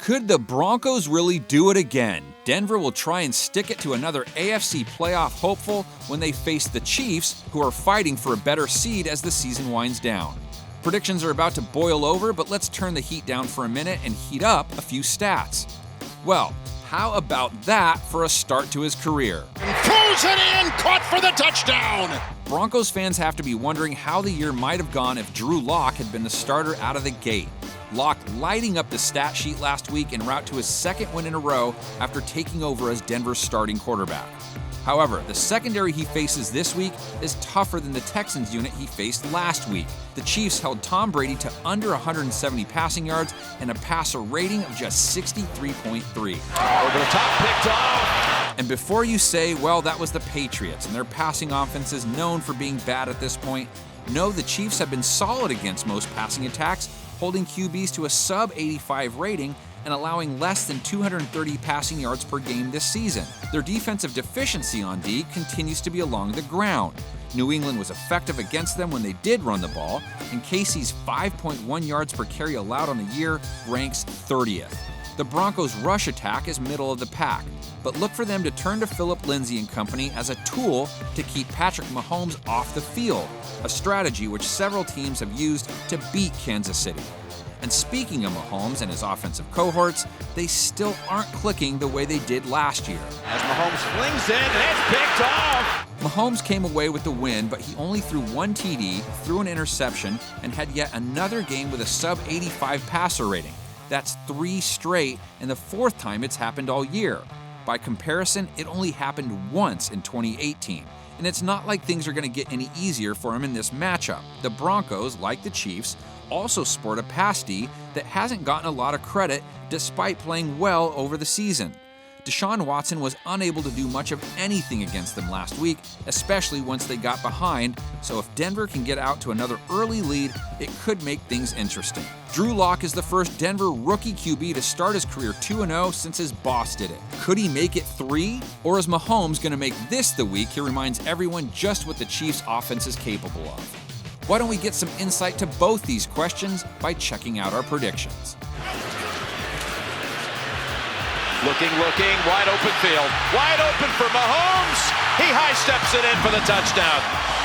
Could the Broncos really do it again? Denver will try and stick it to another AFC playoff hopeful when they face the Chiefs, who are fighting for a better seed as the season winds down. Predictions are about to boil over, but let's turn the heat down for a minute and heat up a few stats. Well, how about that for a start to his career? Throws it in, caught for the touchdown! Broncos fans have to be wondering how the year might have gone if Drew Lock had been the starter out of the gate. Lock lighting up the stat sheet last week en route to his second win in a row after taking over as Denver's starting quarterback. However, the secondary he faces this week is tougher than the Texans unit he faced last week. The Chiefs held Tom Brady to under 170 passing yards and a passer rating of just 63.3. Over the top, picked off. And before you say, well, that was the Patriots and their passing offense is known for being bad at this point, no, the Chiefs have been solid against most passing attacks, holding QBs to a sub-85 rating and allowing less than 230 passing yards per game this season. Their defensive deficiency on D continues to be along the ground. New England was effective against them when they did run the ball, and KC's 5.1 yards per carry allowed on the year ranks 30th. The Broncos' rush attack is middle of the pack, but look for them to turn to Philip Lindsay and company as a tool to keep Patrick Mahomes off the field, a strategy which several teams have used to beat Kansas City. And speaking of Mahomes and his offensive cohorts, they still aren't clicking the way they did last year. As Mahomes flings it, and it's picked off! Mahomes came away with the win, but he only threw one TD, threw an interception, and had yet another game with a sub-85 passer rating. That's 3 straight, and the 4th time it's happened all year. By comparison, it only happened once in 2018. And it's not like things are going to get any easier for him in this matchup. The Broncos, like the Chiefs, also sport a pass D that hasn't gotten a lot of credit despite playing well over the season. Deshaun Watson was unable to do much of anything against them last week, especially once they got behind, so if Denver can get out to another early lead, it could make things interesting. Drew Lock is the first Denver rookie QB to start his career 2-0 since his boss did it. Could he make it 3? Or is Mahomes going to make this the week he reminds everyone just what the Chiefs' offense is capable of? Why don't we get some insight to both these questions by checking out our predictions? Looking, wide open field. Wide open for Mahomes. He high steps it in for the touchdown.